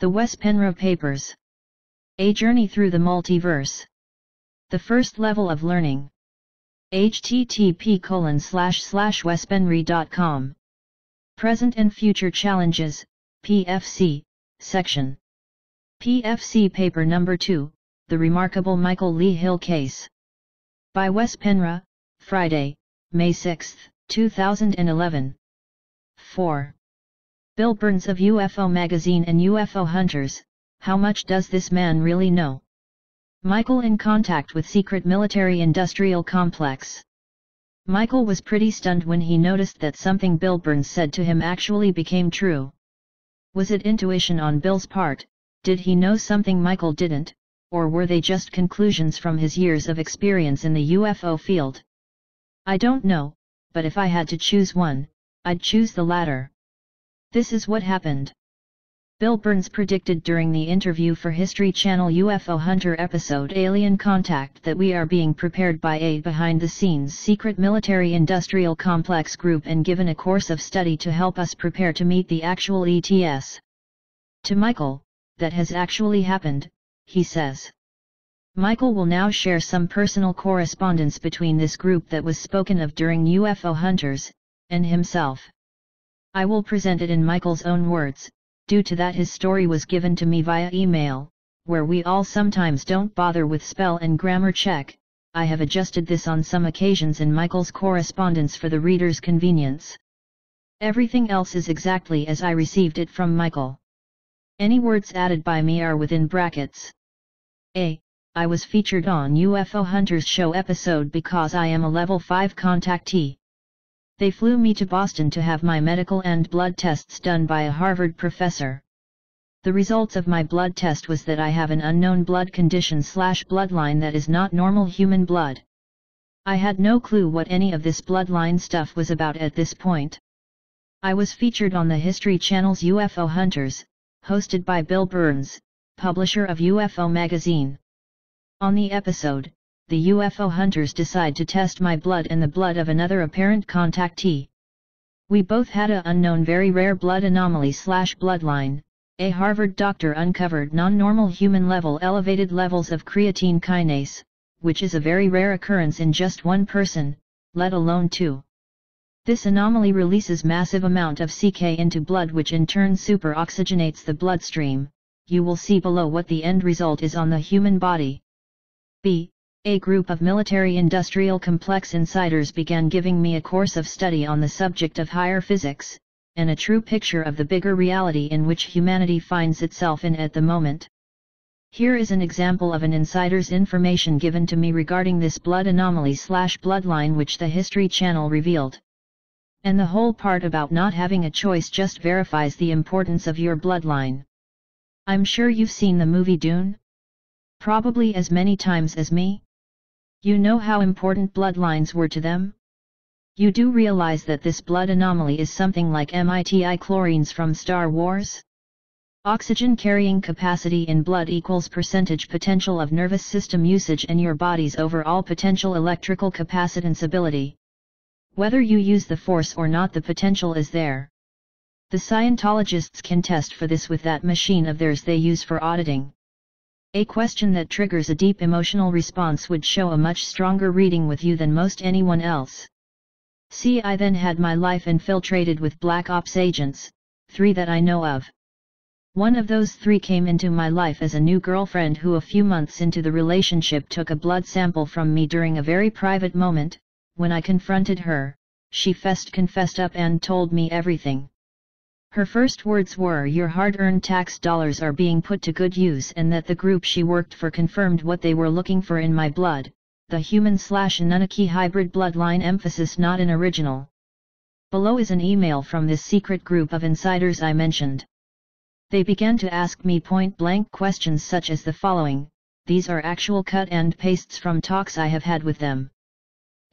The Wes Penra Papers. A Journey Through the Multiverse. The First Level of Learning. http://wespenry.com. Present and Future Challenges, PFC, Section. PFC Paper Number 2, The Remarkable Michael Lee Hill Case. By Wes Penra, Friday, May 6, 2011. 4. Bill Burns of UFO Magazine and UFO Hunters, How Much Does This Man Really Know? Michael in Contact with Secret Military-Industrial Complex. Michael was pretty stunned when he noticed that something Bill Burns said to him actually became true. Was it intuition on Bill's part? Did he know something Michael didn't, or were they just conclusions from his years of experience in the UFO field? I don't know, but if I had to choose one, I'd choose the latter. This is what happened. Bill Burns predicted during the interview for History Channel UFO Hunter episode Alien Contact that we are being prepared by a behind-the-scenes secret military-industrial complex group and given a course of study to help us prepare to meet the actual ETS. To Michael, that has actually happened, he says. Michael will now share some personal correspondence between this group that was spoken of during UFO Hunters, and himself. I will present it in Michael's own words. Due to that his story was given to me via email, where we all sometimes don't bother with spell and grammar check. I have adjusted this on some occasions in Michael's correspondence for the reader's convenience. Everything else is exactly as I received it from Michael. Any words added by me are within brackets. A. I was featured on UFO Hunters show episode because I am a level 5 contactee. They flew me to Boston to have my medical and blood tests done by a Harvard professor. The results of my blood test was that I have an unknown blood condition/bloodline that is not normal human blood. I had no clue what any of this bloodline stuff was about at this point. I was featured on the History Channel's UFO Hunters, hosted by Bill Burns, publisher of UFO Magazine. On the episode, the UFO Hunters decide to test my blood and the blood of another apparent contactee. We both had a unknown very rare blood anomaly/bloodline. A Harvard doctor uncovered non-normal human level elevated levels of creatine kinase, which is a very rare occurrence in just one person, let alone two. This anomaly releases massive amount of CK into blood which in turn superoxygenates the bloodstream. You will see below what the end result is on the human body. B. A group of military-industrial complex insiders began giving me a course of study on the subject of higher physics, and a true picture of the bigger reality in which humanity finds itself in at the moment. Here is an example of an insider's information given to me regarding this blood anomaly/bloodline which the History Channel revealed. And the whole part about not having a choice just verifies the importance of your bloodline. I'm sure you've seen the movie Dune? Probably as many times as me? You know how important bloodlines were to them? You do realize that this blood anomaly is something like MITI chlorines from Star Wars? Oxygen carrying capacity in blood equals percentage potential of nervous system usage and your body's overall potential electrical capacitance ability. Whether you use the force or not, the potential is there. The Scientologists can test for this with that machine of theirs they use for auditing. A question that triggers a deep emotional response would show a much stronger reading with you than most anyone else. See, I then had my life infiltrated with Black Ops agents, 3 that I know of. One of those 3 came into my life as a new girlfriend who a few months into the relationship took a blood sample from me during a very private moment. When I confronted her, she confessed up and told me everything. Her first words were, "Your hard-earned tax dollars are being put to good use," and that the group she worked for confirmed what they were looking for in my blood, the human/Anunnaki hybrid bloodline, emphasis not an original. Below is an email from this secret group of insiders I mentioned. They began to ask me point-blank questions such as the following. These are actual cut and pastes from talks I have had with them.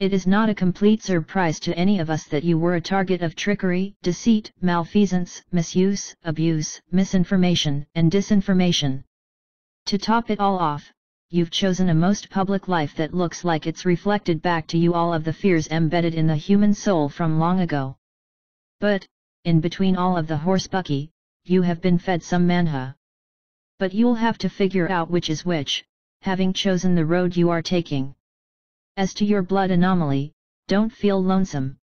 It is not a complete surprise to any of us that you were a target of trickery, deceit, malfeasance, misuse, abuse, misinformation, and disinformation. To top it all off, you've chosen a most public life that looks like it's reflected back to you all of the fears embedded in the human soul from long ago. But, in between all of the horsebucky, you have been fed some manna. But you'll have to figure out which is which, having chosen the road you are taking. As to your blood anomaly, don't feel lonesome.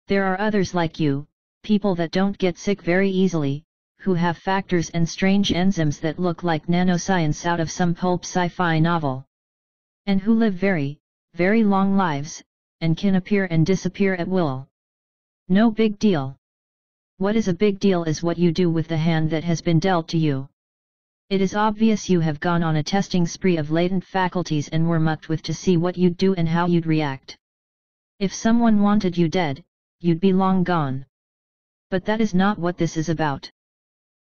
There are others like you, people that don't get sick very easily, who have factors and strange enzymes that look like nanoscience out of some pulp sci-fi novel. And who live very, very long lives, and can appear and disappear at will. No big deal. What is a big deal is what you do with the hand that has been dealt to you. It is obvious you have gone on a testing spree of latent faculties and were mucked with to see what you'd do and how you'd react. If someone wanted you dead, you'd be long gone. But that is not what this is about.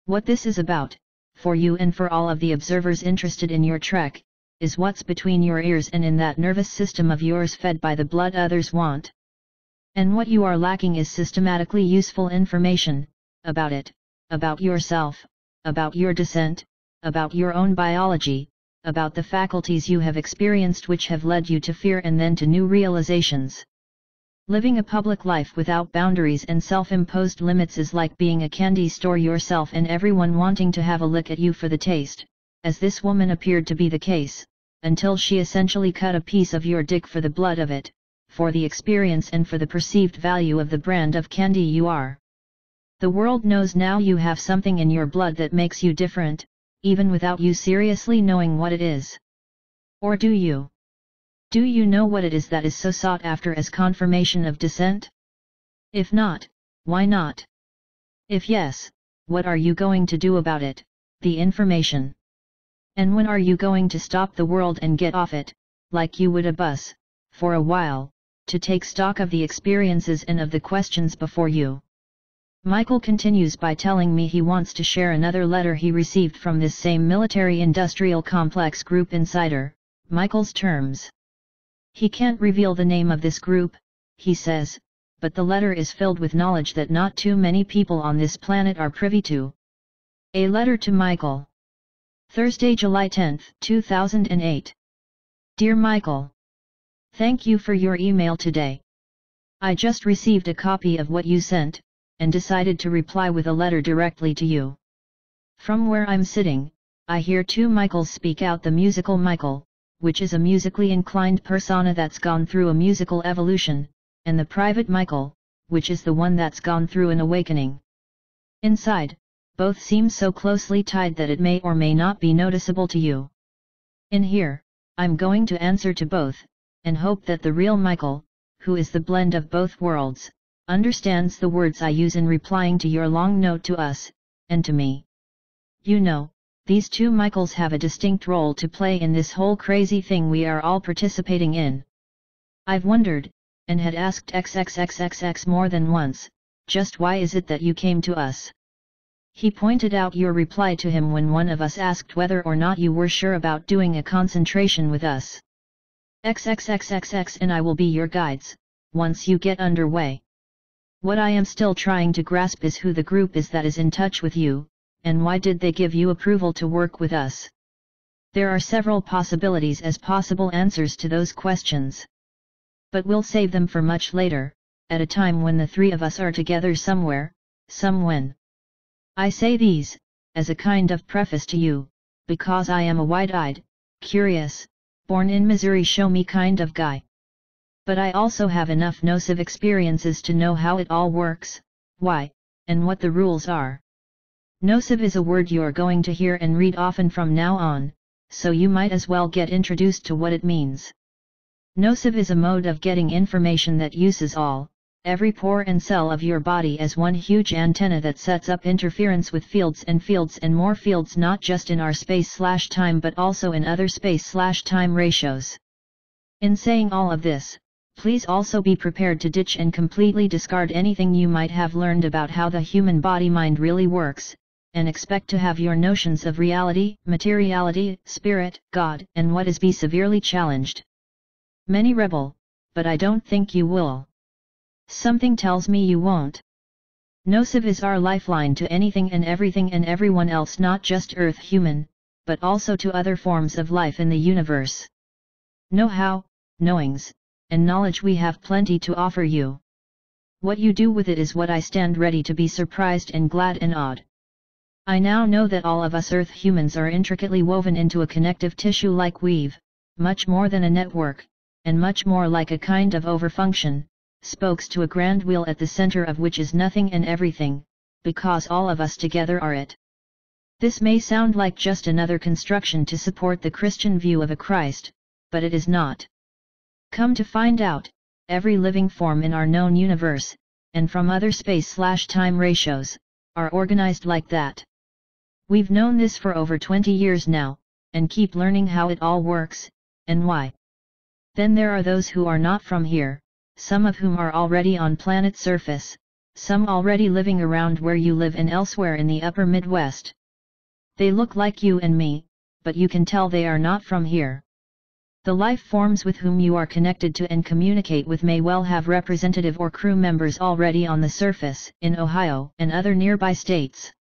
What this is about, for you and for all of the observers interested in your trek, is what's between your ears and in that nervous system of yours fed by the blood others want. And what you are lacking is systematically useful information, about it, about yourself, about your descent, about your own biology, about the faculties you have experienced which have led you to fear and then to new realizations. Living a public life without boundaries and self-imposed limits is like being a candy store yourself and everyone wanting to have a lick at you for the taste, as this woman appeared to be the case, until she essentially cut a piece of your dick for the blood of it, for the experience and for the perceived value of the brand of candy you are. The world knows now you have something in your blood that makes you different, even without you seriously knowing what it is. Or do you? Do you know what it is that is so sought after as confirmation of descent? If not, why not? If yes, what are you going to do about it, the information? And when are you going to stop the world and get off it, like you would a bus, for a while, to take stock of the experiences and of the questions before you? Michael continues by telling me he wants to share another letter he received from this same military-industrial complex group insider, Michael's terms. He can't reveal the name of this group, he says, but the letter is filled with knowledge that not too many people on this planet are privy to. A letter to Michael. Thursday, July 10, 2008. Dear Michael, thank you for your email today. I just received a copy of what you sent, and decided to reply with a letter directly to you. From where I'm sitting, I hear two Michaels speak out: the musical Michael, which is a musically inclined persona that's gone through a musical evolution, and the private Michael, which is the one that's gone through an awakening. Inside, both seem so closely tied that it may or may not be noticeable to you. In here, I'm going to answer to both, and hope that the real Michael, who is the blend of both worlds, understands the words I use in replying to your long note to us, and to me. You know, these two Michaels have a distinct role to play in this whole crazy thing we are all participating in. I've wondered, and had asked XXXXX more than once, just why is it that you came to us? He pointed out your reply to him when one of us asked whether or not you were sure about doing a concentration with us. XXXXX and I will be your guides, once you get underway. What I am still trying to grasp is who the group is that is in touch with you, and why did they give you approval to work with us? There are several possibilities as possible answers to those questions. But we'll save them for much later, at a time when the three of us are together somewhere, somewhen. I say these, as a kind of preface to you, because I am a wide-eyed, curious, born in Missouri show me kind of guy. But I also have enough nocive experiences to know how it all works, why, and what the rules are. Nocive is a word you're going to hear and read often from now on, so you might as well get introduced to what it means. Nocive is a mode of getting information that uses every pore and cell of your body as one huge antenna that sets up interference with fields and more fields, not just in our space/time but also in other space/time ratios. In saying all of this, please also be prepared to ditch and completely discard anything you might have learned about how the human body-mind really works, and expect to have your notions of reality, materiality, spirit, God, and what is be severely challenged. Many rebel, but I don't think you will. Something tells me you won't. Nocive is our lifeline to anything and everything and everyone else, not just Earth human, but also to other forms of life in the universe. Know-how, knowings, and knowledge we have plenty to offer you. What you do with it is what I stand ready to be surprised and glad and awed. I now know that all of us Earth humans are intricately woven into a connective tissue-like weave, much more than a network, and much more like a kind of overfunction, spokes to a grand wheel at the center of which is nothing and everything, because all of us together are it. This may sound like just another construction to support the Christian view of a Christ, but it is not. Come to find out, every living form in our known universe, and from other space/time ratios, are organized like that. We've known this for over 20 years now, and keep learning how it all works, and why. Then there are those who are not from here, some of whom are already on planet surface, some already living around where you live and elsewhere in the upper Midwest. They look like you and me, but you can tell they are not from here. The life forms with whom you are connected to and communicate with may well have representative or crew members already on the surface, in Ohio and other nearby states.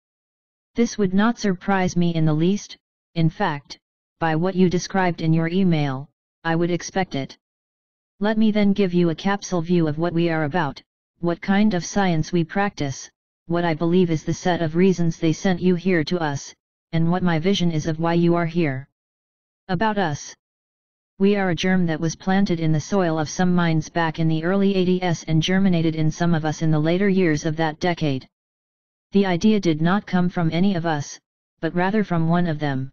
This would not surprise me in the least. In fact, by what you described in your email, I would expect it. Let me then give you a capsule view of what we are about, what kind of science we practice, what I believe is the set of reasons they sent you here to us, and what my vision is of why you are here. About us. We are a germ that was planted in the soil of some minds back in the early 80s and germinated in some of us in the later years of that decade. The idea did not come from any of us, but rather from one of them.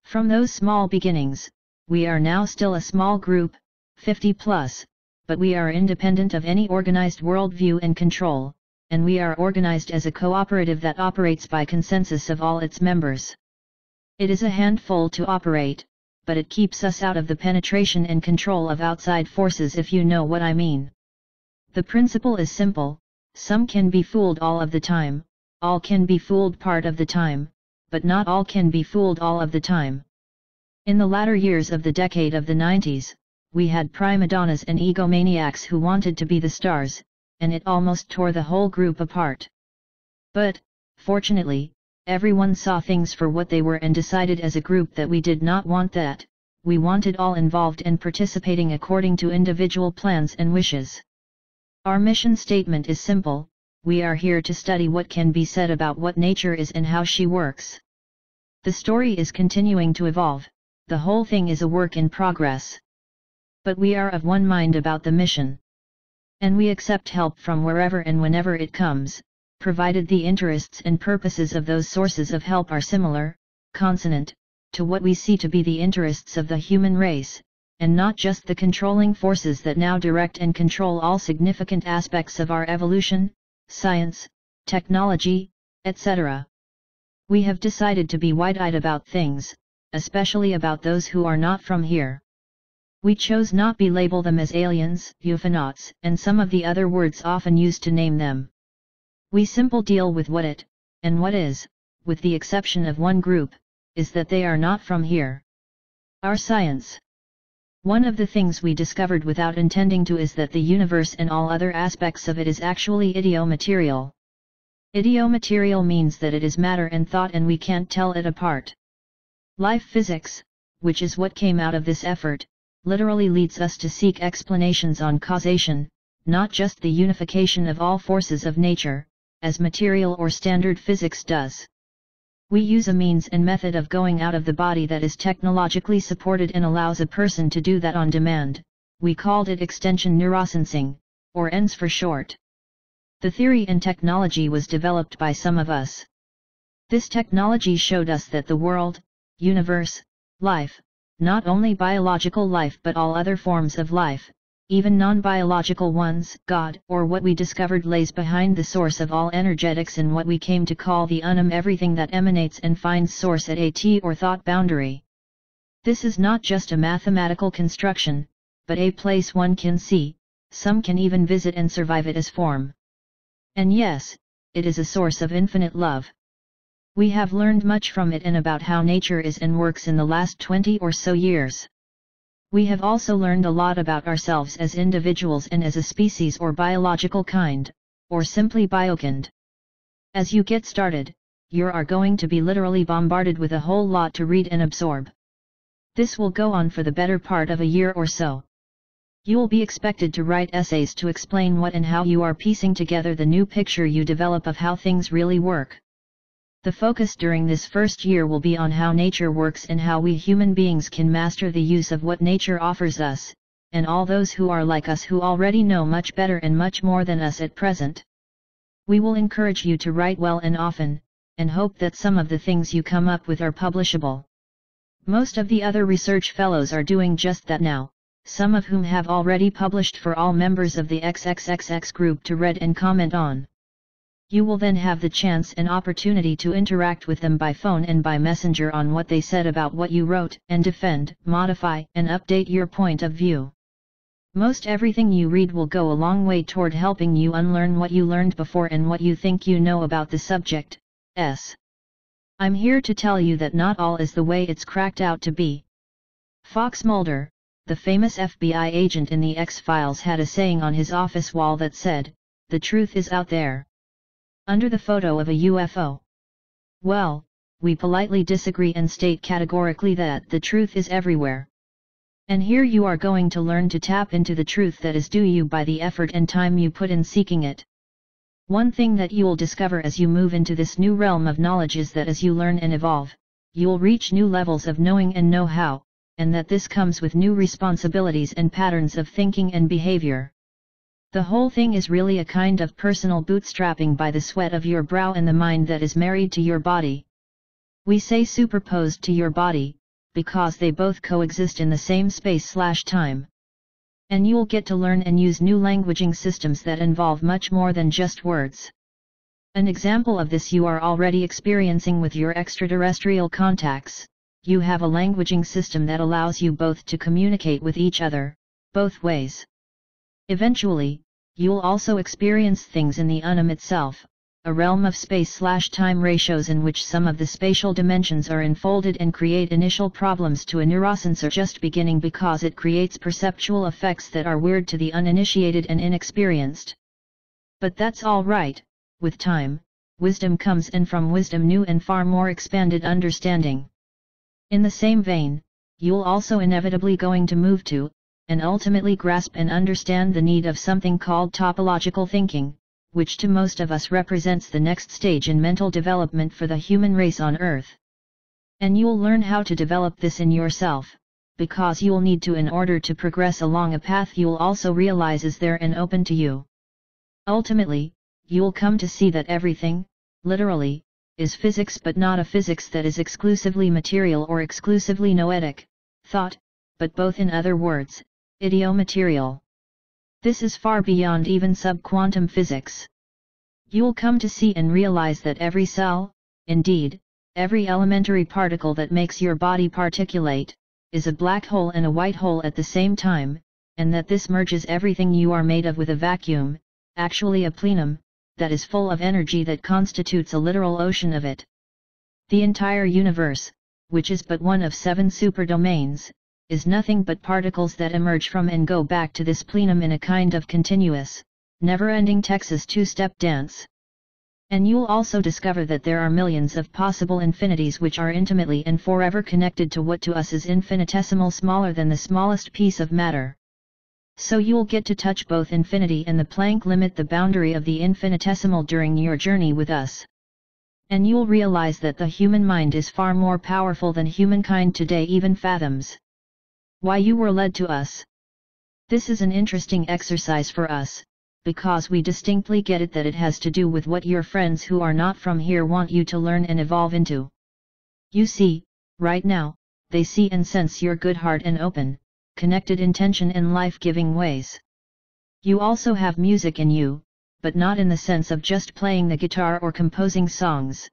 From those small beginnings, we are now still a small group, 50 plus, but we are independent of any organized worldview and control, and we are organized as a cooperative that operates by consensus of all its members. It is a handful to operate, but it keeps us out of the penetration and control of outside forces, if you know what I mean. The principle is simple: some can be fooled all of the time, all can be fooled part of the time, but not all can be fooled all of the time. In the latter years of the decade of the 90s, we had prima donnas and egomaniacs who wanted to be the stars, and it almost tore the whole group apart. But, fortunately, everyone saw things for what they were and decided as a group that we did not want that. We wanted all involved and participating according to individual plans and wishes. Our mission statement is simple: we are here to study what can be said about what nature is and how she works. The story is continuing to evolve, the whole thing is a work in progress. But we are of one mind about the mission. And we accept help from wherever and whenever it comes, provided the interests and purposes of those sources of help are similar, consonant, to what we see to be the interests of the human race, and not just the controlling forces that now direct and control all significant aspects of our evolution, science, technology, etc. We have decided to be wide-eyed about things, especially about those who are not from here. We chose not to label them as aliens, ufonauts, and some of the other words often used to name them. We simply deal with what it, and what is, with the exception of one group, is that they are not from here. Our science. One of the things we discovered without intending to is that the universe and all other aspects of it is actually idiomaterial. Idiomaterial means that it is matter and thought and we can't tell it apart. Life physics, which is what came out of this effort, literally leads us to seek explanations on causation, not just the unification of all forces of nature, as material or standard physics does. We use a means and method of going out of the body that is technologically supported and allows a person to do that on demand. We called it extension neurosensing, or ENS for short. The theory and technology was developed by some of us. This technology showed us that the world, universe, life, not only biological life but all other forms of life, even non-biological ones, God, or what we discovered lays behind the source of all energetics in what we came to call the unum, everything that emanates and finds source at a T or thought boundary. This is not just a mathematical construction, but a place one can see, some can even visit and survive it as form. And yes, it is a source of infinite love. We have learned much from it and about how nature is and works in the last 20 or so years. We have also learned a lot about ourselves as individuals and as a species or biological kind, or simply biokind. As you get started, you are going to be literally bombarded with a whole lot to read and absorb. This will go on for the better part of a year or so. You will be expected to write essays to explain what and how you are piecing together the new picture you develop of how things really work. The focus during this first year will be on how nature works and how we human beings can master the use of what nature offers us, and all those who are like us who already know much better and much more than us at present. We will encourage you to write well and often, and hope that some of the things you come up with are publishable. Most of the other research fellows are doing just that now, some of whom have already published for all members of the XXXX group to read and comment on. You will then have the chance and opportunity to interact with them by phone and by messenger on what they said about what you wrote, and defend, modify, and update your point of view. Most everything you read will go a long way toward helping you unlearn what you learned before and what you think you know about the subject. I'm here to tell you that not all is the way it's cracked out to be. Fox Mulder, the famous FBI agent in the X-Files, had a saying on his office wall that said, "The truth is out there," under the photo of a UFO. Well, we politely disagree and state categorically that the truth is everywhere. And here you are going to learn to tap into the truth that is due you by the effort and time you put in seeking it. One thing that you'll discover as you move into this new realm of knowledge is that as you learn and evolve, you'll reach new levels of knowing and know-how, and that this comes with new responsibilities and patterns of thinking and behavior. The whole thing is really a kind of personal bootstrapping by the sweat of your brow and the mind that is married to your body. We say superposed to your body, because they both coexist in the same space/time. And you'll get to learn and use new languaging systems that involve much more than just words. An example of this you are already experiencing with your extraterrestrial contacts. You have a languaging system that allows you both to communicate with each other, both ways. Eventually, you'll also experience things in the unum itself, a realm of space/time ratios in which some of the spatial dimensions are enfolded and create initial problems to a neurosensor just beginning because it creates perceptual effects that are weird to the uninitiated and inexperienced. But that's all right, with time, wisdom comes, and from wisdom new and far more expanded understanding. In the same vein, you'll also inevitably going to move to, and ultimately grasp and understand the need of something called topological thinking, which to most of us represents the next stage in mental development for the human race on Earth. And you'll learn how to develop this in yourself, because you'll need to in order to progress along a path you'll also realize is there and open to you. Ultimately, you'll come to see that everything, literally, is physics, but not a physics that is exclusively material or exclusively noetic, thought, but both, in other words, idiomaterial. This is far beyond even sub-quantum physics. You'll come to see and realize that every cell, indeed, every elementary particle that makes your body particulate, is a black hole and a white hole at the same time, and that this merges everything you are made of with a vacuum, actually a plenum, that is full of energy that constitutes a literal ocean of it. The entire universe, which is but one of 7 superdomains, is nothing but particles that emerge from and go back to this plenum in a kind of continuous, never-ending Texas two-step dance. And you'll also discover that there are millions of possible infinities which are intimately and forever connected to what to us is infinitesimal, smaller than the smallest piece of matter. So you'll get to touch both infinity and the Planck limit, the boundary of the infinitesimal, during your journey with us. And you'll realize that the human mind is far more powerful than humankind today even fathoms. Why you were led to us. This is an interesting exercise for us, because we distinctly get it that it has to do with what your friends who are not from here want you to learn and evolve into. You see, right now, they see and sense your good heart and open, connected intention in life-giving ways. You also have music in you, but not in the sense of just playing the guitar or composing songs.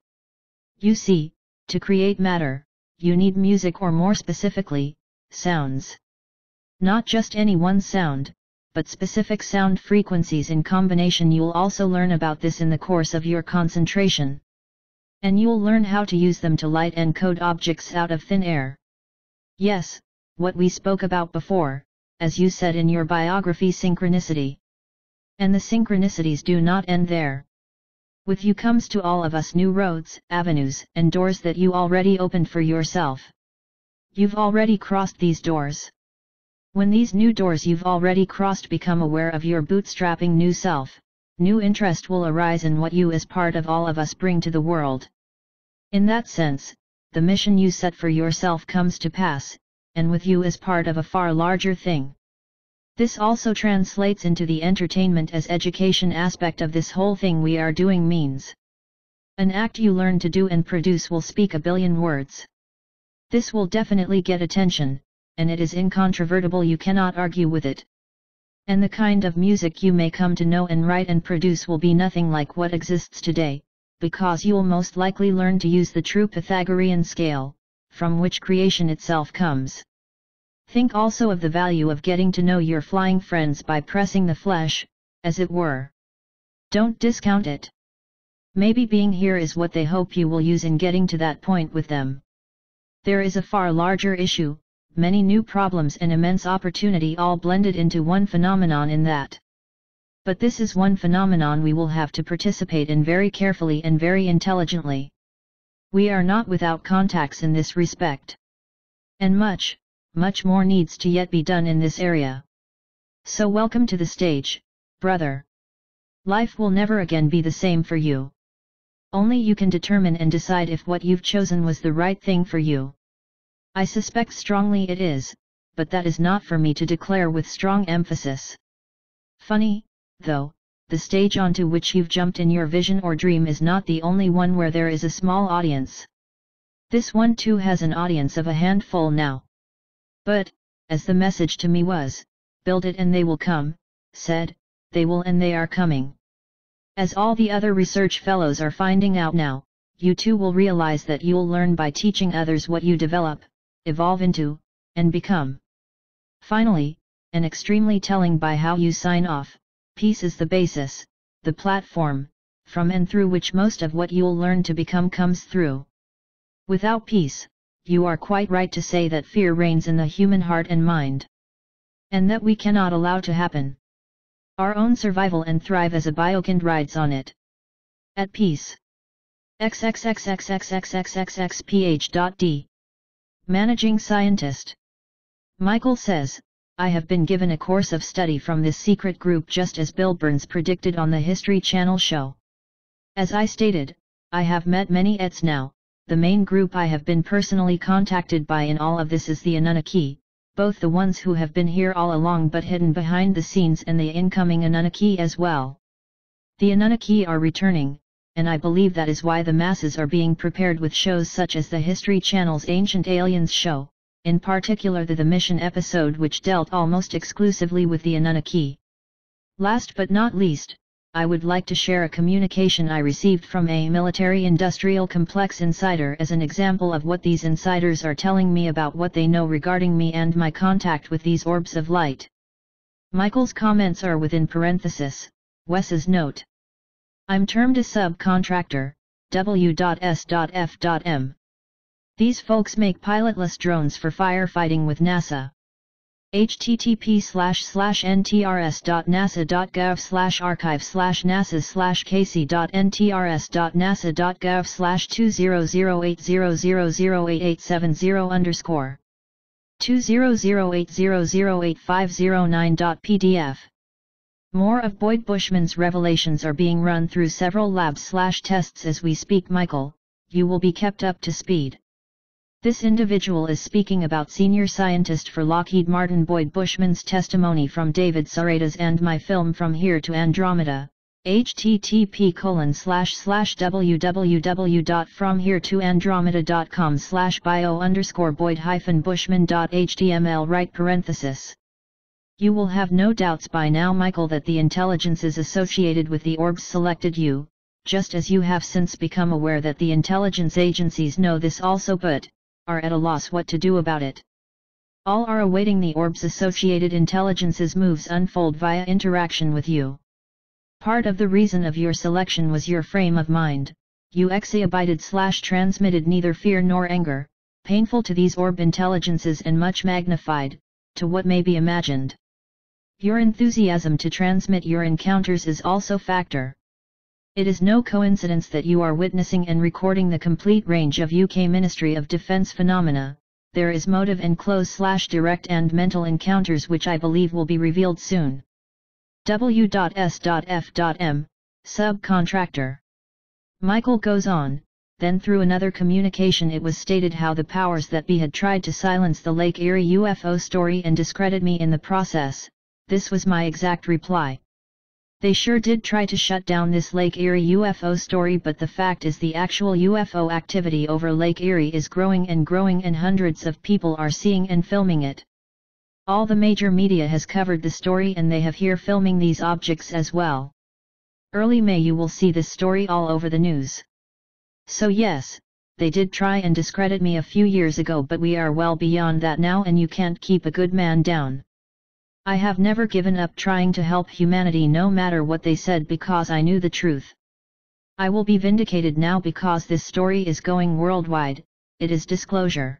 You see, to create matter, you need music, or more specifically, sounds. Not just any one sound, but specific sound frequencies in combination. You'll also learn about this in the course of your concentration. And you'll learn how to use them to light and code objects out of thin air. Yes, what we spoke about before, as you said in your biography, synchronicity. And the synchronicities do not end there. With you comes to all of us new roads, avenues, and doors that you already opened for yourself. You've already crossed these doors. When these new doors you've already crossed become aware of your bootstrapping new self, new interest will arise in what you as part of all of us bring to the world. In that sense, the mission you set for yourself comes to pass, and with you as part of a far larger thing. This also translates into the entertainment as education aspect of this whole thing we are doing means. An act you learn to do and produce will speak a billion words. This will definitely get attention, and it is incontrovertible, you cannot argue with it. And the kind of music you may come to know and write and produce will be nothing like what exists today, because you will most likely learn to use the true Pythagorean scale, from which creation itself comes. Think also of the value of getting to know your flying friends by pressing the flesh, as it were. Don't discount it. Maybe being here is what they hope you will use in getting to that point with them. There is a far larger issue, many new problems and immense opportunity all blended into one phenomenon in that. But this is one phenomenon we will have to participate in very carefully and very intelligently. We are not without contacts in this respect. And much more needs to yet be done in this area. So welcome to the stage, brother. Life will never again be the same for you. Only you can determine and decide if what you've chosen was the right thing for you. I suspect strongly it is, but that is not for me to declare with strong emphasis. Funny, though, the stage onto which you've jumped in your vision or dream is not the only one where there is a small audience. This one too has an audience of a handful now. But, as the message to me was, build it and they will come, said, they will and they are coming. As all the other research fellows are finding out now, you too will realize that you'll learn by teaching others what you develop, evolve into, and become. Finally, and extremely telling by how you sign off, peace is the basis, the platform, from and through which most of what you'll learn to become comes through. Without peace, you are quite right to say that fear reigns in the human heart and mind. And that we cannot allow to happen. Our own survival and thrive as a biokind rides on it. At peace. XXXXXXXXXXPH.D. Managing Scientist. Michael says, I have been given a course of study from this secret group just as Bill Burns predicted on the History Channel show. As I stated, I have met many ETs now. The main group I have been personally contacted by in all of this is the Anunnaki, both the ones who have been here all along but hidden behind the scenes and the incoming Anunnaki as well. The Anunnaki are returning, and I believe that is why the masses are being prepared with shows such as the History Channel's Ancient Aliens show, in particular the Mission episode which dealt almost exclusively with the Anunnaki. Last but not least, I would like to share a communication I received from a military-industrial complex insider as an example of what these insiders are telling me about what they know regarding me and my contact with these orbs of light. Michael's comments are within parenthesis, Wes's note. I'm termed a subcontractor, W.S.F.M. These folks make pilotless drones for firefighting with NASA. http://ntrs.nasa.gov/archive/nasa/kc.ntrs.nasa.gov/2008000870_. 200800085009.pdf. More of Boyd Bushman's revelations are being run through several labs/tests as we speak. Michael, you will be kept up to speed. This individual is speaking about senior scientist for Lockheed Martin Boyd Bushman's testimony from David Saretas and my film From Here to Andromeda, http://www.fromheretoandromeda.com/bio_Boyd-Bushman.html right parenthesis. You will have no doubts by now, Michael, that the intelligences associated with the orbs selected you, just as you have since become aware that the intelligence agencies know this also but are at a loss what to do about it. All are awaiting the orbs associated intelligences moves unfold via interaction with you. Part of the reason of your selection was your frame of mind. You exhibited/transmitted neither fear nor anger, painful to these orb intelligences and much magnified, to what may be imagined. Your enthusiasm to transmit your encounters is also factor. It is no coincidence that you are witnessing and recording the complete range of UK Ministry of Defence phenomena. There is motive and close/direct and mental encounters which I believe will be revealed soon. W.S.F.M. Subcontractor. Michael goes on, Then through another communication it was stated how the powers that be had tried to silence the Lake Erie UFO story and discredit me in the process. This was my exact reply. They sure did try to shut down this Lake Erie UFO story, but the fact is the actual UFO activity over Lake Erie is growing and hundreds of people are seeing and filming it. All the major media has covered the story and they have here filming these objects as well. Early May you will see this story all over the news. So yes, they did try and discredit me a few years ago, but we are well beyond that now and you can't keep a good man down. I have never given up trying to help humanity no matter what they said because I knew the truth. I will be vindicated now because this story is going worldwide, it is disclosure.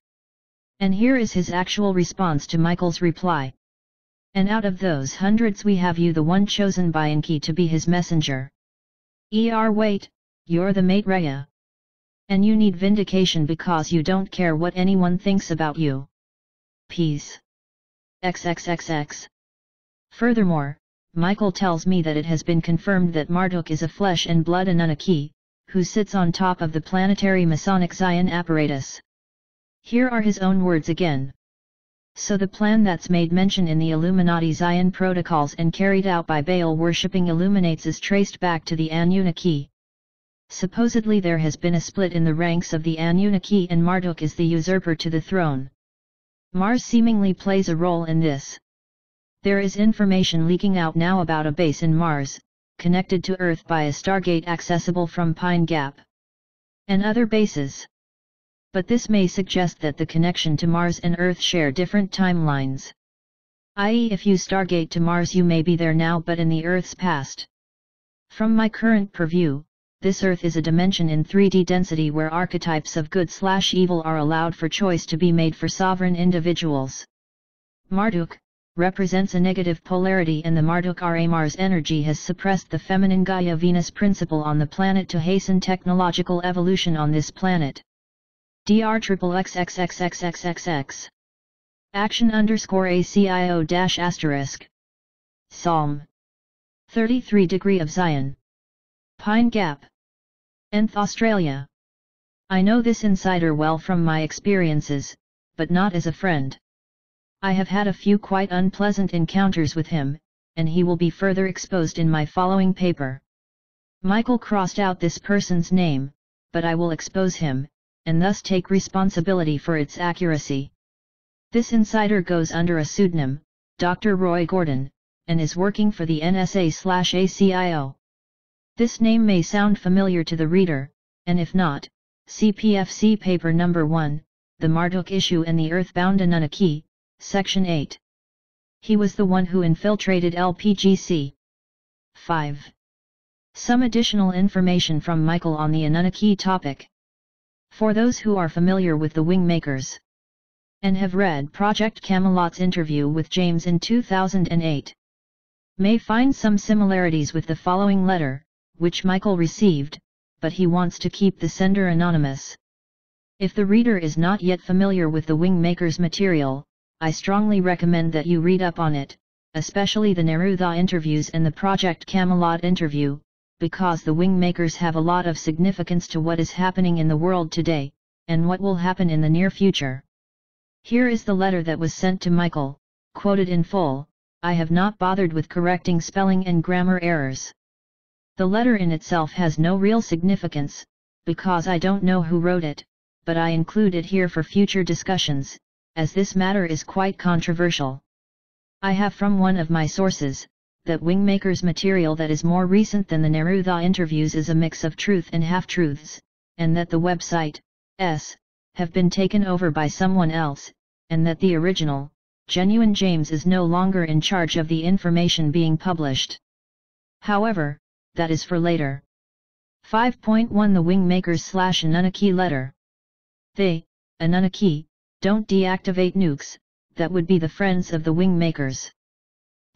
And here is his actual response to Michael's reply. And out of those hundreds we have you the one chosen by Enki to be his messenger. Wait, you're the mate Rhea. And you need vindication because you don't care what anyone thinks about you. Peace. XXXX. Furthermore, Michael tells me that it has been confirmed that Marduk is a flesh and blood Anunnaki, who sits on top of the planetary Masonic Zion apparatus. Here are his own words again. So the plan that's made mention in the Illuminati Zion protocols and carried out by Baal-worshipping Illuminates is traced back to the Anunnaki. Supposedly there has been a split in the ranks of the Anunnaki and Marduk is the usurper to the throne. Mars seemingly plays a role in this. There is information leaking out now about a base in Mars, connected to Earth by a stargate accessible from Pine Gap. And other bases. But this may suggest that the connection to Mars and Earth share different timelines. I.e., if you stargate to Mars you may be there now but in the Earth's past. From my current purview, this Earth is a dimension in 3D density where archetypes of good/evil are allowed for choice to be made for sovereign individuals. Marduk represents a negative polarity and the Marduk Ra Mars energy has suppressed the feminine Gaia-Venus principle on the planet to hasten technological evolution on this planet. DRXXXXXXXX. Action_ACIO-**. Psalm 33 degree of Zion. Pine Gap. Nth Australia. I know this insider well from my experiences, but not as a friend. I have had a few quite unpleasant encounters with him, and he will be further exposed in my following paper. Michael crossed out this person's name, but I will expose him, and thus take responsibility for its accuracy. This insider goes under a pseudonym, Dr. Roy Gordon, and is working for the NSA/ACIO. This name may sound familiar to the reader, and if not, see PFC paper number 1, The Marduk Issue and the Earthbound Anunnaki, Section 8. He was the one who infiltrated LPGC. 5. Some additional information from Michael on the Anunnaki topic. For those who are familiar with the WingMakers and have read Project Camelot's interview with James in 2008, may find some similarities with the following letter, which Michael received, but he wants to keep the sender anonymous. If the reader is not yet familiar with the WingMakers material, I strongly recommend that you read up on it, especially the Neruda interviews and the Project Camelot interview, because the WingMakers have a lot of significance to what is happening in the world today, and what will happen in the near future. Here is the letter that was sent to Michael, quoted in full. I have not bothered with correcting spelling and grammar errors. The letter in itself has no real significance, because I don't know who wrote it, but I include it here for future discussions, as this matter is quite controversial. I have from one of my sources, that WingMakers material that is more recent than the Neruda interviews is a mix of truth and half-truths, and that the website, have been taken over by someone else, and that the original, genuine James is no longer in charge of the information being published. However, that is for later. 5.1 The WingMakers/Anunnaki letter. They, Anunnaki, don't deactivate nukes, that would be the friends of the WingMakers.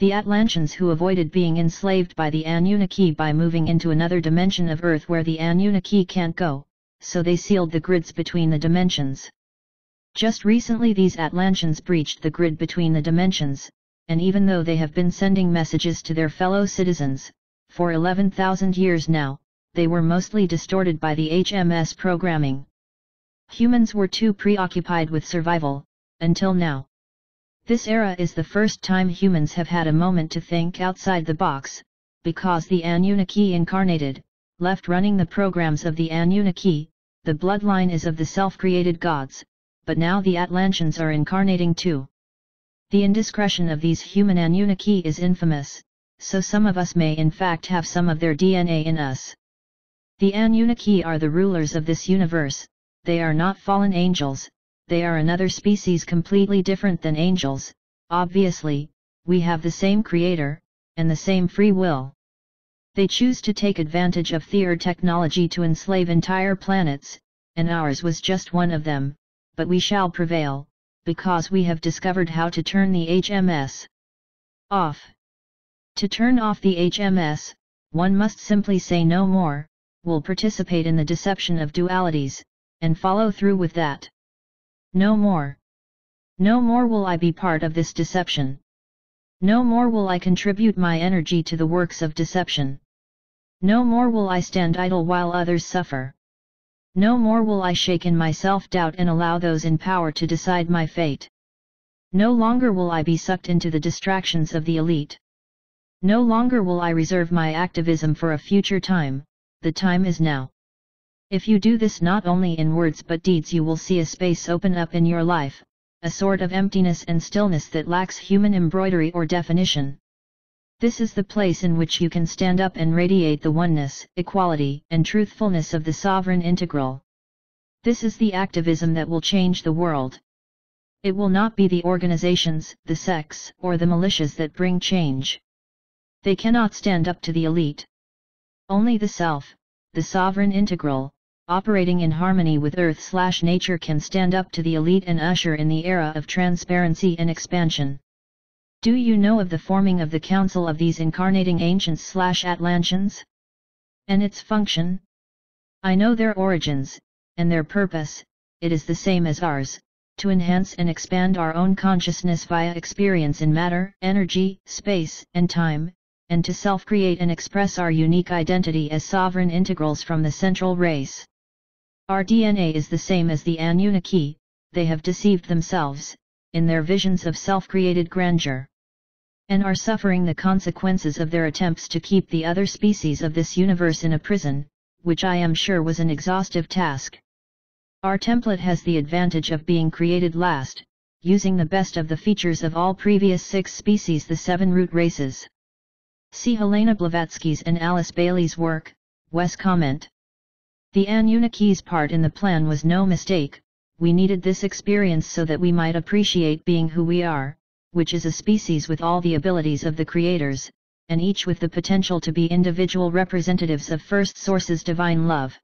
The Atlanteans who avoided being enslaved by the Anunnaki by moving into another dimension of Earth where the Anunnaki can't go, so they sealed the grids between the dimensions. Just recently these Atlanteans breached the grid between the dimensions, and even though they have been sending messages to their fellow citizens, for 11,000 years now, they were mostly distorted by the HMS programming. Humans were too preoccupied with survival, until now. This era is the first time humans have had a moment to think outside the box, because the Anunnaki incarnated, left running the programs of the Anunnaki. The bloodline is of the self-created gods, but now the Atlanteans are incarnating too. The indiscretion of these human Anunnaki is infamous, so some of us may in fact have some of their DNA in us. The Anunnaki are the rulers of this universe. They are not fallen angels, they are another species completely different than angels. Obviously, we have the same creator, and the same free will. They choose to take advantage of their technology to enslave entire planets, and ours was just one of them, but we shall prevail, because we have discovered how to turn the HMS off. To turn off the HMS, one must simply say no more, will participate in the deception of dualities, and follow through with that. No more. No more will I be part of this deception. No more will I contribute my energy to the works of deception. No more will I stand idle while others suffer. No more will I shake in my self-doubt and allow those in power to decide my fate. No longer will I be sucked into the distractions of the elite. No longer will I reserve my activism for a future time, the time is now. If you do this not only in words but deeds, you will see a space open up in your life, a sort of emptiness and stillness that lacks human embroidery or definition. This is the place in which you can stand up and radiate the oneness, equality, and truthfulness of the sovereign integral. This is the activism that will change the world. It will not be the organizations, the sects, or the militias that bring change. They cannot stand up to the elite. Only the self, the sovereign integral, operating in harmony with Earth/nature can stand up to the elite and usher in the era of transparency and expansion. Do you know of the forming of the council of these incarnating ancients/Atlanteans? And its function? I know their origins, and their purpose. It is the same as ours, to enhance and expand our own consciousness via experience in matter, energy, space, and time, and to self-create and express our unique identity as sovereign integrals from the central race. Our DNA is the same as the Anunnaki. They have deceived themselves, in their visions of self-created grandeur, and are suffering the consequences of their attempts to keep the other species of this universe in a prison, which I am sure was an exhaustive task. Our template has the advantage of being created last, using the best of the features of all previous 6 species, the 7 root races. See Helena Blavatsky's and Alice Bailey's work. Wes comment. The Anunnaki's part in the plan was no mistake. We needed this experience so that we might appreciate being who we are, which is a species with all the abilities of the creators, and each with the potential to be individual representatives of First Source's divine love.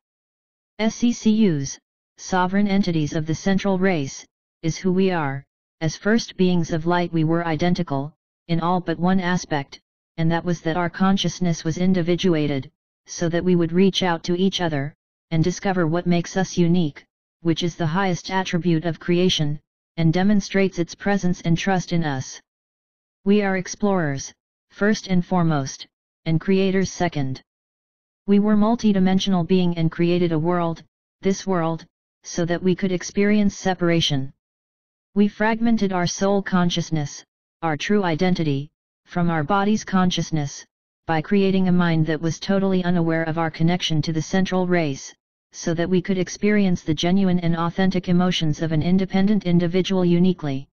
SCCUs, sovereign entities of the central race, is who we are. As first beings of light we were identical, in all but one aspect, and that was that our consciousness was individuated, so that we would reach out to each other, and discover what makes us unique, which is the highest attribute of creation, and demonstrates its presence and trust in us. We are explorers, first and foremost, and creators second. We were multidimensional being and created a world, this world, so that we could experience separation. We fragmented our soul consciousness, our true identity, from our body's consciousness, by creating a mind that was totally unaware of our connection to the central race, so that we could experience the genuine and authentic emotions of an independent individual uniquely.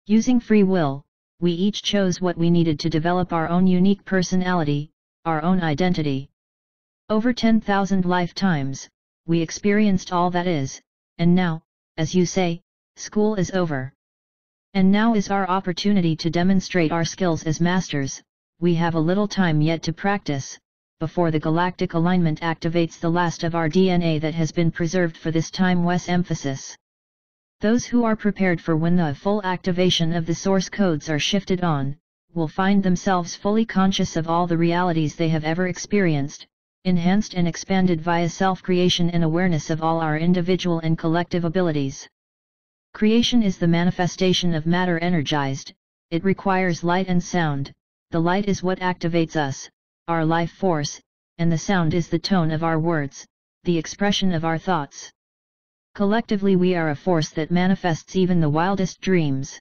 Using free will, we each chose what we needed to develop our own unique personality, our own identity. Over 10,000 lifetimes, we experienced all that is, and now, as you say, school is over. And now is our opportunity to demonstrate our skills as masters. We have a little time yet to practice, before the galactic alignment activates the last of our DNA that has been preserved for this time. Wes emphasis. Those who are prepared for when the full activation of the source codes are shifted on, will find themselves fully conscious of all the realities they have ever experienced, enhanced and expanded via self-creation and awareness of all our individual and collective abilities. Creation is the manifestation of matter energized. It requires light and sound. The light is what activates us, our life force, and the sound is the tone of our words, the expression of our thoughts. Collectively we are a force that manifests even the wildest dreams.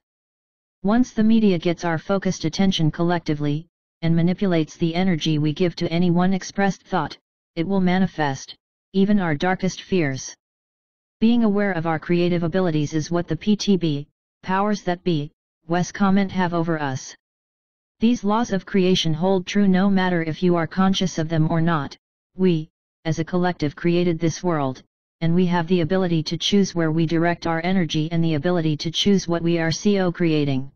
Once the media gets our focused attention collectively, and manipulates the energy we give to any one expressed thought, it will manifest, even our darkest fears. Being aware of our creative abilities is what the PTB, powers that be, Wes comment have over us. These laws of creation hold true no matter if you are conscious of them or not. We, as a collective, created this world, and we have the ability to choose where we direct our energy and the ability to choose what we are creating.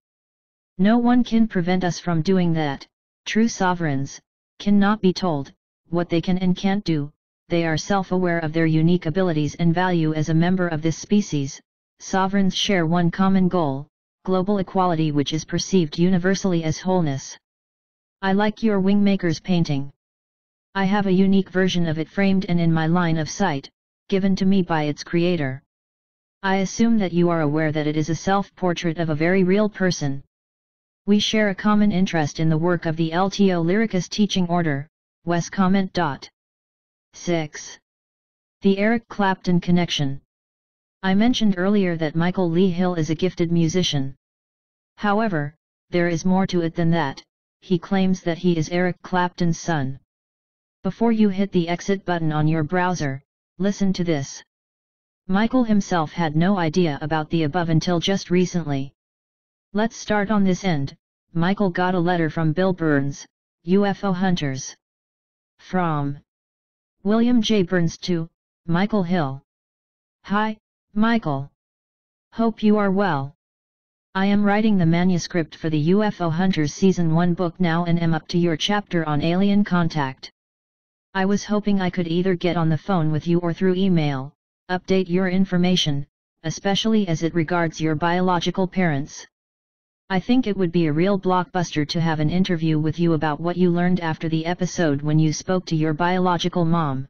No one can prevent us from doing that. True sovereigns cannot be told what they can and can't do. They are self-aware of their unique abilities and value as a member of this species. Sovereigns share one common goal, global equality, which is perceived universally as wholeness. I like your WingMakers painting. I have a unique version of it framed and in my line of sight, given to me by its creator. I assume that you are aware that it is a self-portrait of a very real person. We share a common interest in the work of the LTO Lyricus teaching order. Wes comment. 6. The Eric Clapton connection. I mentioned earlier that Michael Lee Hill is a gifted musician. However, there is more to it than that. He claims that he is Eric Clapton's son. Before you hit the exit button on your browser, listen to this. Michael himself had no idea about the above until just recently. Let's start on this end. Michael got a letter from Bill Burns, UFO Hunters. From William J. Burns to Michael Hill. Hi, Michael. Hope you are well. I am writing the manuscript for the UFO Hunters Season 1 book now and am up to your chapter on alien contact. I was hoping I could either get on the phone with you or through email, update your information, especially as it regards your biological parents. I think it would be a real blockbuster to have an interview with you about what you learned after the episode when you spoke to your biological mom.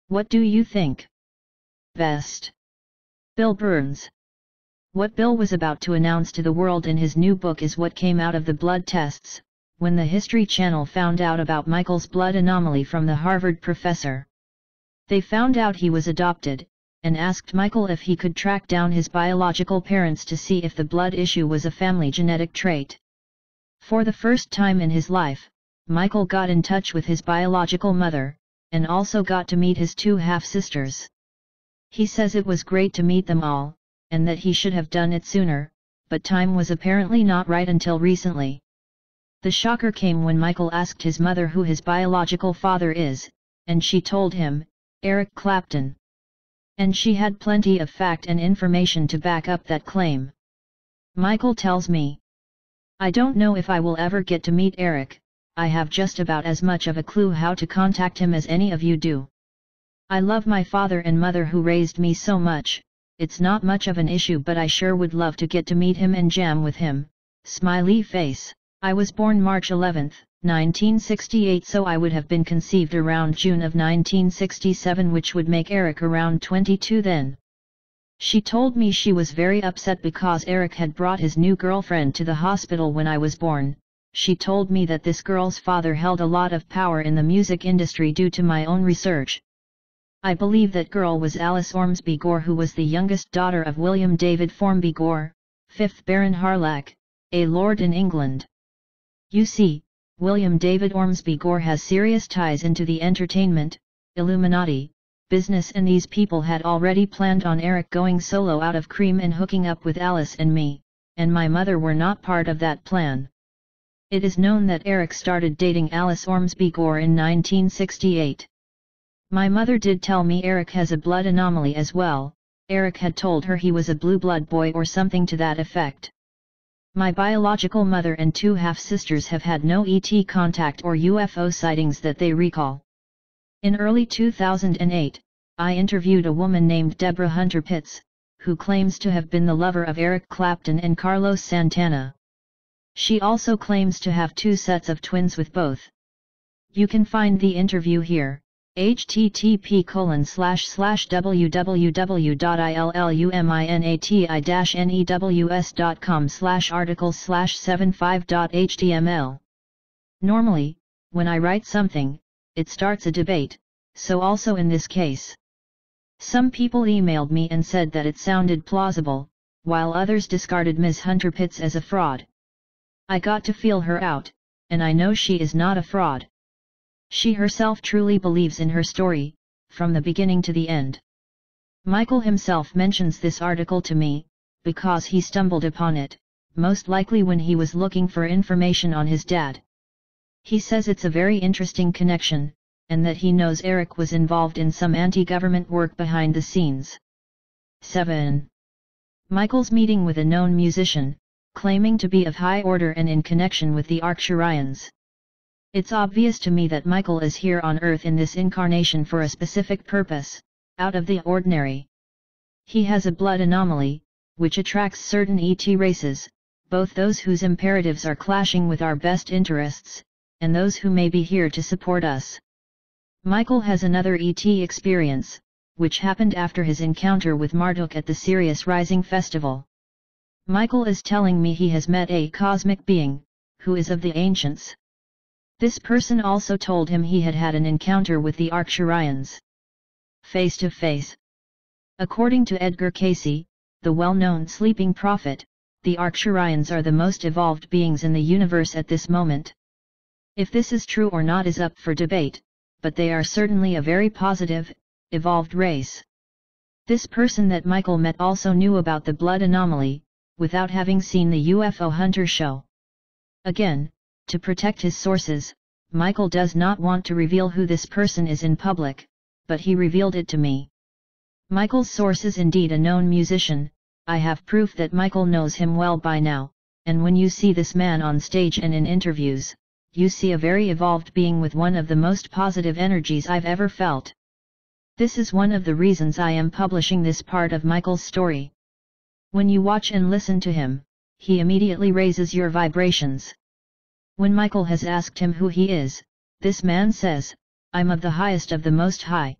What do you think? Best. Bill Burns. What Bill was about to announce to the world in his new book is what came out of the blood tests, when the History Channel found out about Michael's blood anomaly from the Harvard professor. They found out he was adopted, and asked Michael if he could track down his biological parents to see if the blood issue was a family genetic trait. For the first time in his life, Michael got in touch with his biological mother, and also got to meet his two half-sisters. He says it was great to meet them all, and that he should have done it sooner, but time was apparently not right until recently. The shocker came when Michael asked his mother who his biological father is, and she told him, Eric Clapton. And she had plenty of fact and information to back up that claim. Michael tells me, I don't know if I will ever get to meet Eric. I have just about as much of a clue how to contact him as any of you do. I love my father and mother who raised me so much. It's not much of an issue, but I sure would love to get to meet him and jam with him. Smiley face. I was born March 11, 1968, so I would have been conceived around June of 1967, which would make Eric around 22 then. She told me she was very upset because Eric had brought his new girlfriend to the hospital when I was born. She told me that this girl's father held a lot of power in the music industry due to my own research. I believe that girl was Alice Ormsby Gore, who was the youngest daughter of William David Formby Gore, 5th Baron Harlech, a lord in England. You see, William David Ormsby Gore has serious ties into the entertainment, Illuminati, business, and these people had already planned on Eric going solo out of Cream and hooking up with Alice and me, and my mother were not part of that plan. It is known that Eric started dating Alice Ormsby Gore in 1968. My mother did tell me Eric has a blood anomaly as well. Eric had told her he was a blue blood boy or something to that effect. My biological mother and two half-sisters have had no ET contact or UFO sightings that they recall. In early 2008, I interviewed a woman named Deborah Hunter Pitts, who claims to have been the lover of Eric Clapton and Carlos Santana. She also claims to have two sets of twins with both. You can find the interview here. http://www.illuminati-news.com/articles/75.html. Normally, when I write something, it starts a debate, so also in this case. Some people emailed me and said that it sounded plausible, while others discarded Ms. Hunter Pitts as a fraud. I got to feel her out, and I know she is not a fraud. She herself truly believes in her story, from the beginning to the end. Michael himself mentions this article to me, because he stumbled upon it, most likely when he was looking for information on his dad. He says it's a very interesting connection, and that he knows Eric was involved in some anti-government work behind the scenes. 7. Michael's meeting with a known musician, claiming to be of high order and in connection with the Arcturians. It's obvious to me that Michael is here on Earth in this incarnation for a specific purpose, out of the ordinary. He has a blood anomaly, which attracts certain ET races, both those whose imperatives are clashing with our best interests, and those who may be here to support us. Michael has another ET experience, which happened after his encounter with Marduk at the Sirius Rising Festival. Michael is telling me he has met a cosmic being, who is of the ancients. This person also told him he had had an encounter with the Arcturians. Face to face. According to Edgar Cayce, the well-known sleeping prophet, the Arcturians are the most evolved beings in the universe at this moment. If this is true or not is up for debate, but they are certainly a very positive, evolved race. This person that Michael met also knew about the blood anomaly, without having seen the UFO Hunter show. Again, to protect his sources, Michael does not want to reveal who this person is in public, but he revealed it to me. Michael's source is indeed a known musician. I have proof that Michael knows him well by now, and when you see this man on stage and in interviews, you see a very evolved being with one of the most positive energies I've ever felt. This is one of the reasons I am publishing this part of Michael's story. When you watch and listen to him, he immediately raises your vibrations. When Michael has asked him who he is, this man says, "I'm of the highest of the most high."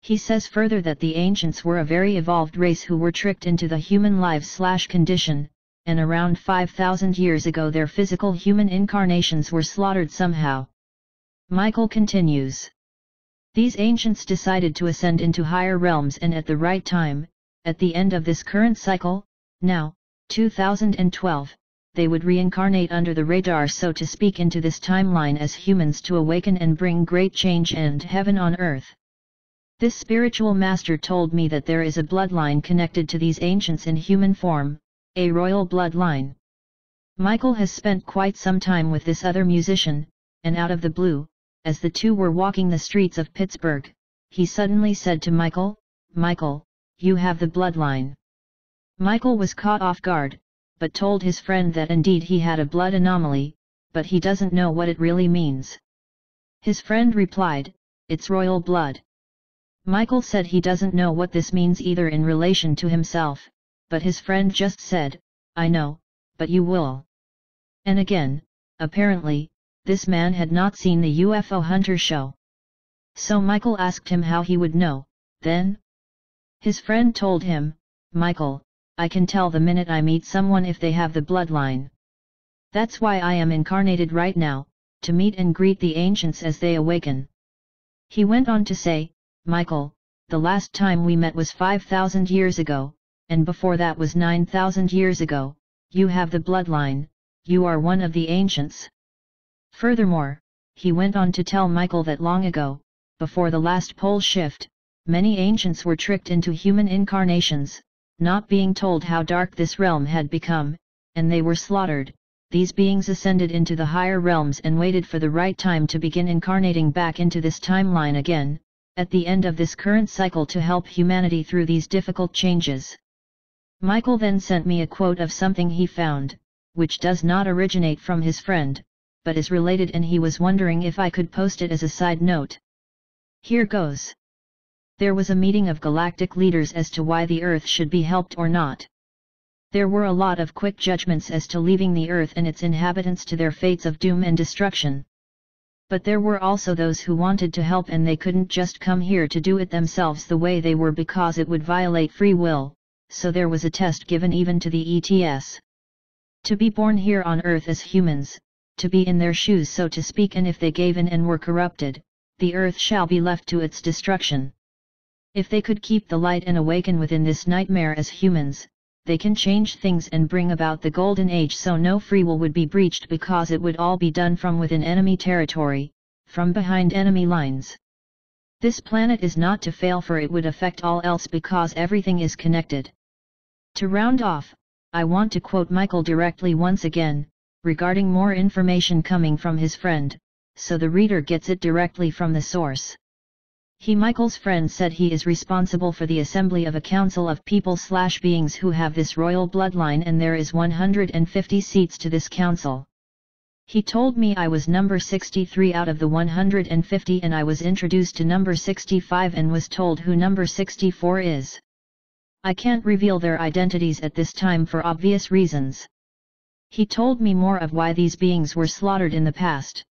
He says further that the ancients were a very evolved race who were tricked into the human life/condition, and around 5,000 years ago their physical human incarnations were slaughtered somehow. Michael continues. These ancients decided to ascend into higher realms and at the right time, at the end of this current cycle, now, 2012, they would reincarnate under the radar, so to speak, into this timeline as humans to awaken and bring great change and heaven on earth. This spiritual master told me that there is a bloodline connected to these ancients in human form, a royal bloodline. Michael has spent quite some time with this other musician, and out of the blue, as the two were walking the streets of Pittsburgh, he suddenly said to Michael, "Michael, you have the bloodline." Michael was caught off guard, but told his friend that indeed he had a blood anomaly, but he doesn't know what it really means. His friend replied, "It's royal blood." Michael said he doesn't know what this means either in relation to himself, but his friend just said, "I know, but you will." And again, apparently, this man had not seen the UFO Hunter show. So Michael asked him how he would know, then? His friend told him, "Michael, I can tell the minute I meet someone if they have the bloodline. That's why I am incarnated right now, to meet and greet the ancients as they awaken." He went on to say, "Michael, the last time we met was 5,000 years ago, and before that was 9,000 years ago, you have the bloodline, you are one of the ancients." Furthermore, he went on to tell Michael that long ago, before the last pole shift, many ancients were tricked into human incarnations, not being told how dark this realm had become, and they were slaughtered. These beings ascended into the higher realms and waited for the right time to begin incarnating back into this timeline again, at the end of this current cycle to help humanity through these difficult changes. Michael then sent me a quote of something he found, which does not originate from his friend, but is related, and he was wondering if I could post it as a side note. Here goes. There was a meeting of galactic leaders as to why the Earth should be helped or not. There were a lot of quick judgments as to leaving the Earth and its inhabitants to their fates of doom and destruction. But there were also those who wanted to help, and they couldn't just come here to do it themselves the way they were because it would violate free will, so there was a test given even to the ETS. To be born here on Earth as humans, to be in their shoes so to speak, and if they gave in and were corrupted, the earth shall be left to its destruction. If they could keep the light and awaken within this nightmare as humans, they can change things and bring about the golden age, so no free will would be breached because it would all be done from within enemy territory, from behind enemy lines. This planet is not to fail, for it would affect all else because everything is connected. To round off, I want to quote Michael directly once again, regarding more information coming from his friend, so the reader gets it directly from the source. Michael's friend said he is responsible for the assembly of a council of people/beings who have this royal bloodline, and there is 150 seats to this council. He told me I was number 63 out of the 150, and I was introduced to number 65 and was told who number 64 is. I can't reveal their identities at this time for obvious reasons. He told me more of why these beings were slaughtered in the past.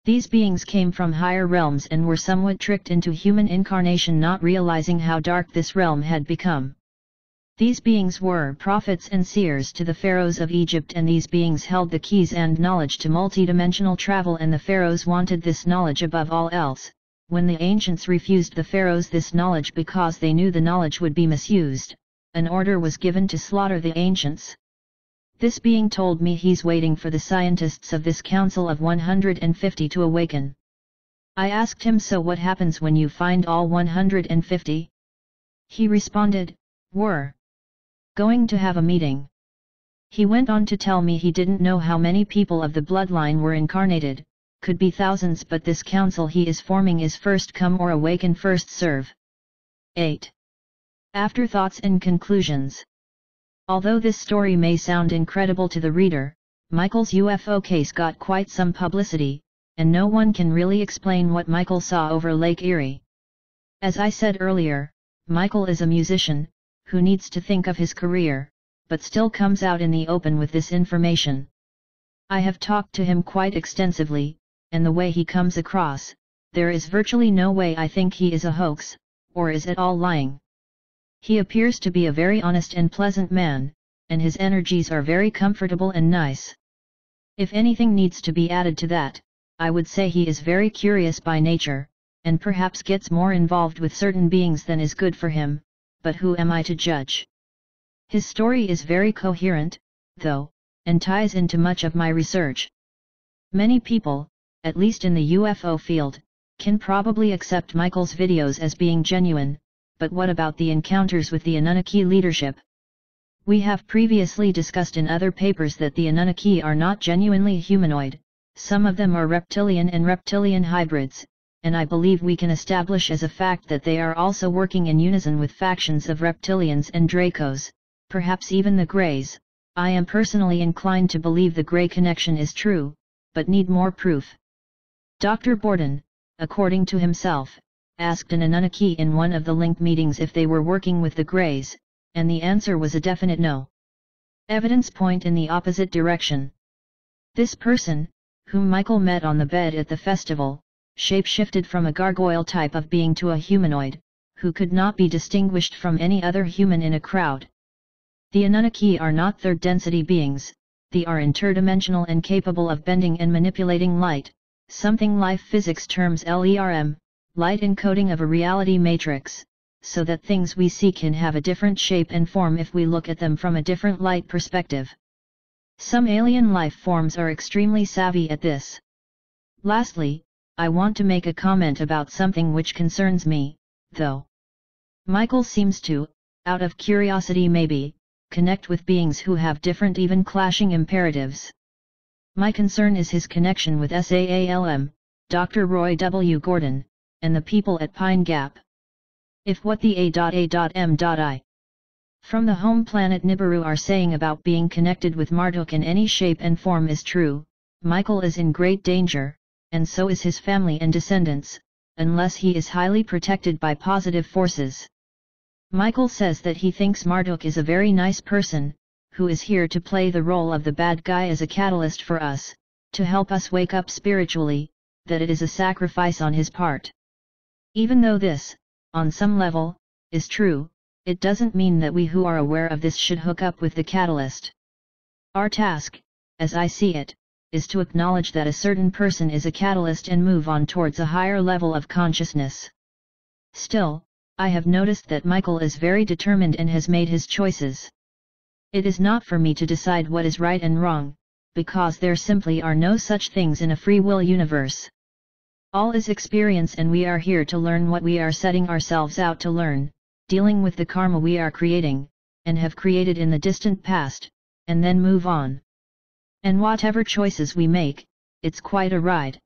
These beings came from higher realms and were somewhat tricked into human incarnation, not realizing how dark this realm had become. These beings were prophets and seers to the pharaohs of Egypt, and these beings held the keys and knowledge to multidimensional travel, and the pharaohs wanted this knowledge above all else. When the ancients refused the pharaohs this knowledge because they knew the knowledge would be misused, an order was given to slaughter the ancients. This being told me he's waiting for the scientists of this council of 150 to awaken. I asked him, so what happens when you find all 150? He responded, we're going to have a meeting. He went on to tell me he didn't know how many people of the bloodline were incarnated, could be thousands, but this council he is forming is first come or awaken first serve. 8. Afterthoughts and conclusions. Although this story may sound incredible to the reader, Michael's UFO case got quite some publicity, and no one can really explain what Michael saw over Lake Erie. As I said earlier, Michael is a musician, who needs to think of his career, but still comes out in the open with this information. I have talked to him quite extensively, and the way he comes across, there is virtually no way I think he is a hoax, or is at all lying. He appears to be a very honest and pleasant man, and his energies are very comfortable and nice. If anything needs to be added to that, I would say he is very curious by nature, and perhaps gets more involved with certain beings than is good for him, but who am I to judge? His story is very coherent, though, and ties into much of my research. Many people, at least in the UFO field, can probably accept Michael's videos as being genuine, but what about the encounters with the Anunnaki leadership? We have previously discussed in other papers that the Anunnaki are not genuinely humanoid, some of them are reptilian and reptilian hybrids, and I believe we can establish as a fact that they are also working in unison with factions of reptilians and Dracos, perhaps even the Greys. I am personally inclined to believe the Grey connection is true, but need more proof. Dr. Borden, according to himself, asked an Anunnaki in one of the link meetings if they were working with the Greys, and the answer was a definite no. Evidence point in the opposite direction. This person, whom Michael met on the bed at the festival, shape-shifted from a gargoyle type of being to a humanoid, who could not be distinguished from any other human in a crowd. The Anunnaki are not third-density beings, they are interdimensional and capable of bending and manipulating light, something life physics terms LERM, light encoding of a reality matrix, so that things we see can have a different shape and form if we look at them from a different light perspective. Some alien life forms are extremely savvy at this. Lastly, I want to make a comment about something which concerns me, though. Michael seems to, out of curiosity maybe, connect with beings who have different, even clashing imperatives. My concern is his connection with SAALM, Dr. Roy W. Gordon, and the people at Pine Gap. If what the A.A.M.I. from the home planet Nibiru are saying about being connected with Marduk in any shape and form is true, Michael is in great danger, and so is his family and descendants, unless he is highly protected by positive forces. Michael says that he thinks Marduk is a very nice person, who is here to play the role of the bad guy as a catalyst for us, to help us wake up spiritually, that it is a sacrifice on his part. Even though this, on some level, is true, it doesn't mean that we who are aware of this should hook up with the catalyst. Our task, as I see it, is to acknowledge that a certain person is a catalyst and move on towards a higher level of consciousness. Still, I have noticed that Michael is very determined and has made his choices. It is not for me to decide what is right and wrong, because there simply are no such things in a free will universe. All is experience, and we are here to learn what we are setting ourselves out to learn, dealing with the karma we are creating, and have created in the distant past, and then move on. And whatever choices we make, it's quite a ride.